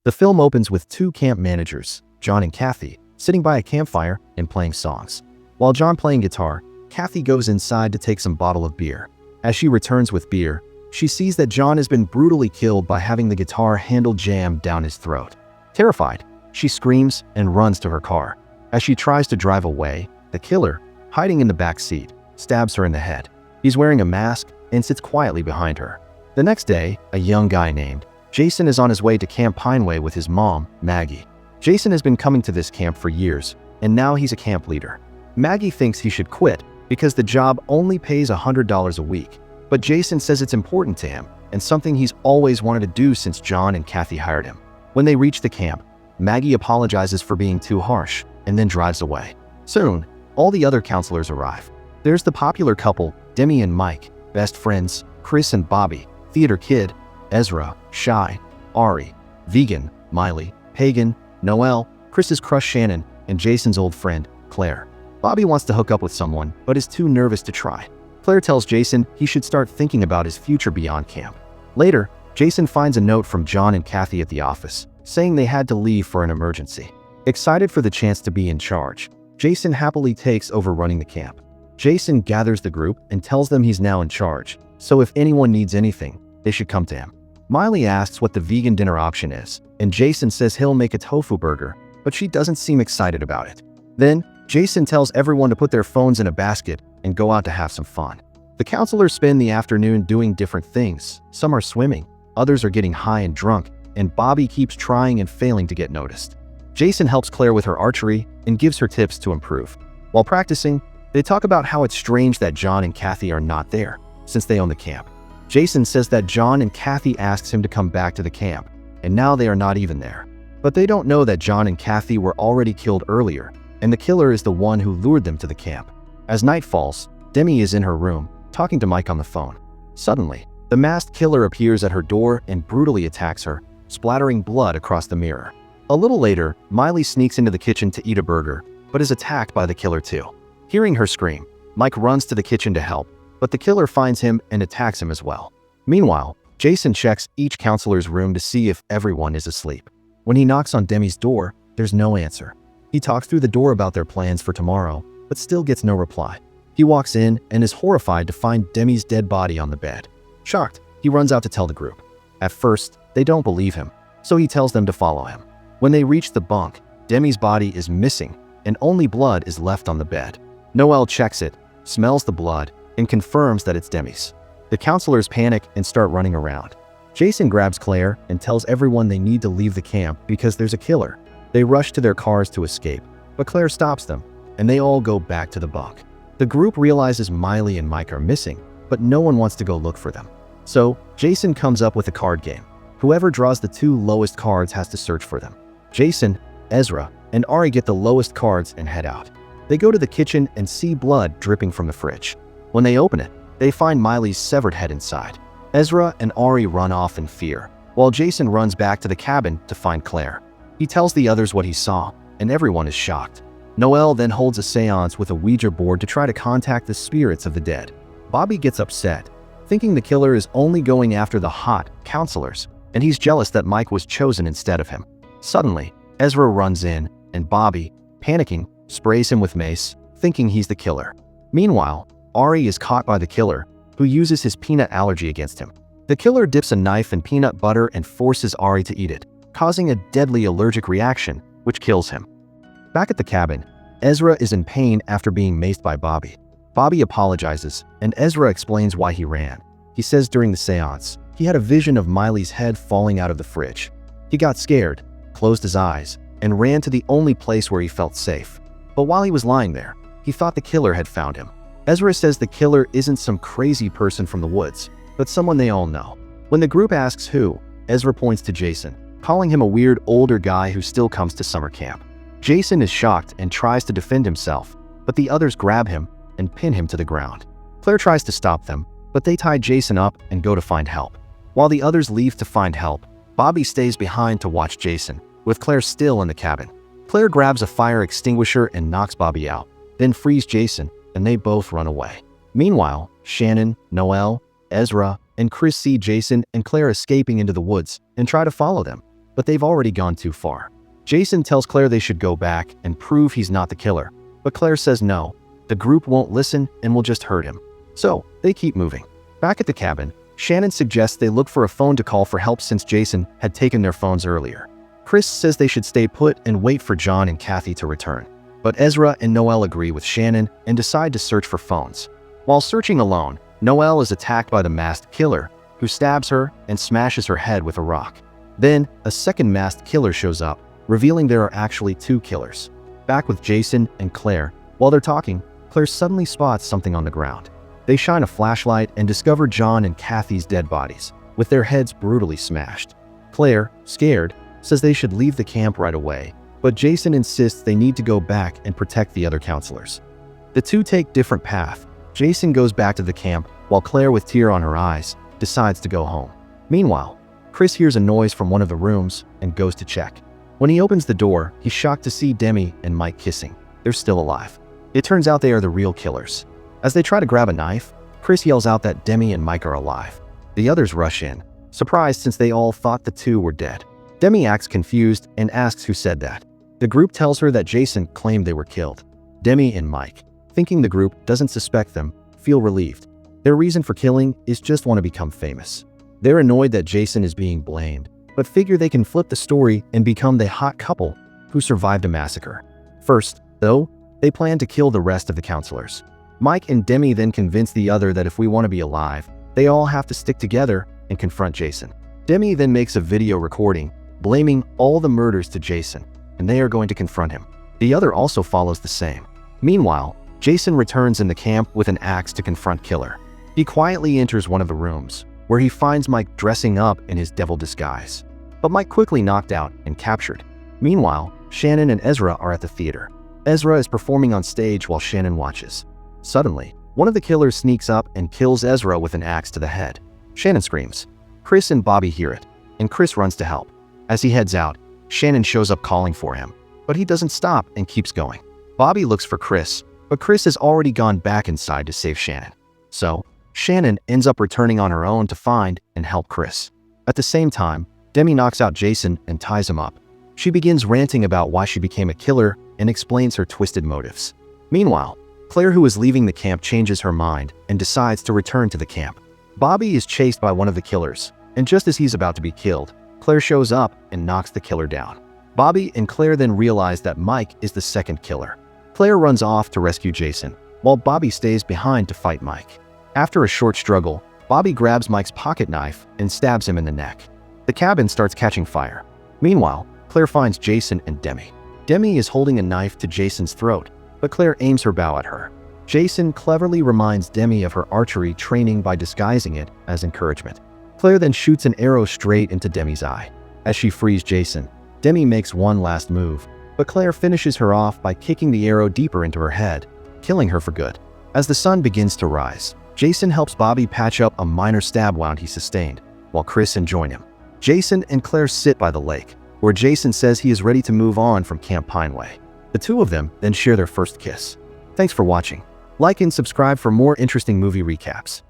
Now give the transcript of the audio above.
The film opens with two camp managers, John and Kathy, sitting by a campfire and playing songs. While John playing guitar, Kathy goes inside to take some bottle of beer. As she returns with beer, she sees that John has been brutally killed by having the guitar handle jammed down his throat. Terrified, she screams and runs to her car. As she tries to drive away, the killer, hiding in the back seat, stabs her in the head. He's wearing a mask and sits quietly behind her. The next day, a young guy named Jason is on his way to Camp Pineway with his mom, Maggie. Jason has been coming to this camp for years, and now he's a camp leader. Maggie thinks he should quit because the job only pays $100 a week, but Jason says it's important to him and something he's always wanted to do since John and Kathy hired him. When they reach the camp, Maggie apologizes for being too harsh and then drives away. Soon, all the other counselors arrive. There's the popular couple, Demi and Mike, best friends, Chris and Bobby, theater kid, Ezra, Shy, Ari, vegan, Miley, pagan, Noelle, Chris's crush Shannon, and Jason's old friend, Claire. Bobby wants to hook up with someone, but is too nervous to try. Claire tells Jason he should start thinking about his future beyond camp. Later, Jason finds a note from John and Kathy at the office, saying they had to leave for an emergency. Excited for the chance to be in charge, Jason happily takes over running the camp. Jason gathers the group and tells them he's now in charge, so if anyone needs anything, they should come to him. Miley asks what the vegan dinner option is, and Jason says he'll make a tofu burger, but she doesn't seem excited about it. Then, Jason tells everyone to put their phones in a basket and go out to have some fun. The counselors spend the afternoon doing different things. Some are swimming, others are getting high and drunk, and Bobby keeps trying and failing to get noticed. Jason helps Claire with her archery and gives her tips to improve. While practicing, they talk about how it's strange that John and Kathy are not there, since they own the camp. Jason says that John and Kathy asks him to come back to the camp, and now they are not even there. But they don't know that John and Kathy were already killed earlier, and the killer is the one who lured them to the camp. As night falls, Demi is in her room, talking to Mike on the phone. Suddenly, the masked killer appears at her door and brutally attacks her, splattering blood across the mirror. A little later, Miley sneaks into the kitchen to eat a burger, but is attacked by the killer too. Hearing her scream, Mike runs to the kitchen to help, but the killer finds him and attacks him as well. Meanwhile, Jason checks each counselor's room to see if everyone is asleep. When he knocks on Demi's door, there's no answer. He talks through the door about their plans for tomorrow, but still gets no reply. He walks in and is horrified to find Demi's dead body on the bed. Shocked, he runs out to tell the group. At first, they don't believe him, so he tells them to follow him. When they reach the bunk, Demi's body is missing, and only blood is left on the bed. Noelle checks it, smells the blood, and confirms that it's Demi's. The counselors panic and start running around. Jason grabs Claire and tells everyone they need to leave the camp because there's a killer. They rush to their cars to escape, but Claire stops them, and they all go back to the bunk. The group realizes Miley and Mike are missing, but no one wants to go look for them. So, Jason comes up with a card game. Whoever draws the two lowest cards has to search for them. Jason, Ezra, and Ari get the lowest cards and head out. They go to the kitchen and see blood dripping from the fridge. When they open it, they find Miley's severed head inside. Ezra and Ari run off in fear, while Jason runs back to the cabin to find Claire. He tells the others what he saw, and everyone is shocked. Noelle then holds a seance with a Ouija board to try to contact the spirits of the dead. Bobby gets upset, thinking the killer is only going after the hot counselors, and he's jealous that Mike was chosen instead of him. Suddenly, Ezra runs in, and Bobby, panicking, sprays him with mace, thinking he's the killer. Meanwhile, Ari is caught by the killer, who uses his peanut allergy against him. The killer dips a knife in peanut butter and forces Ari to eat it, causing a deadly allergic reaction, which kills him. Back at the cabin, Ezra is in pain after being maced by Bobby. Bobby apologizes, and Ezra explains why he ran. He says during the seance, he had a vision of Miley's head falling out of the fridge. He got scared, closed his eyes, and ran to the only place where he felt safe. But while he was lying there, he thought the killer had found him. Ezra says the killer isn't some crazy person from the woods, but someone they all know. When the group asks who, Ezra points to Jason, calling him a weird older guy who still comes to summer camp. Jason is shocked and tries to defend himself, but the others grab him and pin him to the ground. Claire tries to stop them, but they tie Jason up and go to find help. While the others leave to find help, Bobby stays behind to watch Jason, with Claire still in the cabin. Claire grabs a fire extinguisher and knocks Bobby out, then frees Jason, and they both run away. Meanwhile, Shannon, Noelle, Ezra, and Chris see Jason and Claire escaping into the woods and try to follow them. but they've already gone too far. Jason tells Claire they should go back and prove he's not the killer, but Claire says no. The group won't listen and will just hurt him. So, they keep moving. Back at the cabin, Shannon suggests they look for a phone to call for help since Jason had taken their phones earlier. Chris says they should stay put and wait for John and Kathy to return. But Ezra and Noelle agree with Shannon and decide to search for phones. While searching alone, Noelle is attacked by the masked killer, who stabs her and smashes her head with a rock. Then, a second masked killer shows up, revealing there are actually two killers. Back with Jason and Claire, while they're talking, Claire suddenly spots something on the ground. They shine a flashlight and discover John and Kathy's dead bodies, with their heads brutally smashed. Claire, scared, says they should leave the camp right away, but Jason insists they need to go back and protect the other counselors. The two take different paths. Jason goes back to the camp, while Claire, with tear on her eyes, decides to go home. Meanwhile, Chris hears a noise from one of the rooms and goes to check. When he opens the door, he's shocked to see Demi and Mike kissing. They're still alive. It turns out they are the real killers. As they try to grab a knife, Chris yells out that Demi and Mike are alive. The others rush in, surprised since they all thought the two were dead. Demi acts confused and asks who said that. The group tells her that Jason claimed they were killed. Demi and Mike, thinking the group doesn't suspect them, feel relieved. Their reason for killing is just want to become famous. They're annoyed that Jason is being blamed, but figure they can flip the story and become the hot couple who survived a massacre. First, though, they plan to kill the rest of the counselors. Mike and Demi then convince the other that if we want to be alive, they all have to stick together and confront Jason. Demi then makes a video recording, blaming all the murders to Jason, and they are going to confront him. The other also follows the same. Meanwhile, Jason returns in the camp with an axe to confront Killer. He quietly enters one of the rooms, where he finds Mike dressing up in his devil disguise. But Mike quickly knocked out and captured. Meanwhile, Shannon and Ezra are at the theater. Ezra is performing on stage while Shannon watches. Suddenly, one of the killers sneaks up and kills Ezra with an axe to the head. Shannon screams. Chris and Bobby hear it, and Chris runs to help. As he heads out, Shannon shows up calling for him, but he doesn't stop and keeps going. Bobby looks for Chris, but Chris has already gone back inside to save Shannon. So, Shannon ends up returning on her own to find and help Chris. At the same time, Demi knocks out Jason and ties him up. She begins ranting about why she became a killer and explains her twisted motives. Meanwhile, Claire, who is leaving the camp, changes her mind and decides to return to the camp. Bobby is chased by one of the killers, and just as he's about to be killed, Claire shows up and knocks the killer down. Bobby and Claire then realize that Mike is the second killer. Claire runs off to rescue Jason, while Bobby stays behind to fight Mike. After a short struggle, Bobby grabs Mike's pocket knife and stabs him in the neck. The cabin starts catching fire. Meanwhile, Claire finds Jason and Demi. Demi is holding a knife to Jason's throat, but Claire aims her bow at her. Jason cleverly reminds Demi of her archery training by disguising it as encouragement. Claire then shoots an arrow straight into Demi's eye. As she frees Jason, Demi makes one last move, but Claire finishes her off by kicking the arrow deeper into her head, killing her for good. As the sun begins to rise, Jason helps Bobby patch up a minor stab wound he sustained, while Chris joins him. Jason and Claire sit by the lake, where Jason says he is ready to move on from Camp Pineway. The two of them then share their first kiss. Thanks for watching. Like and subscribe for more interesting movie recaps.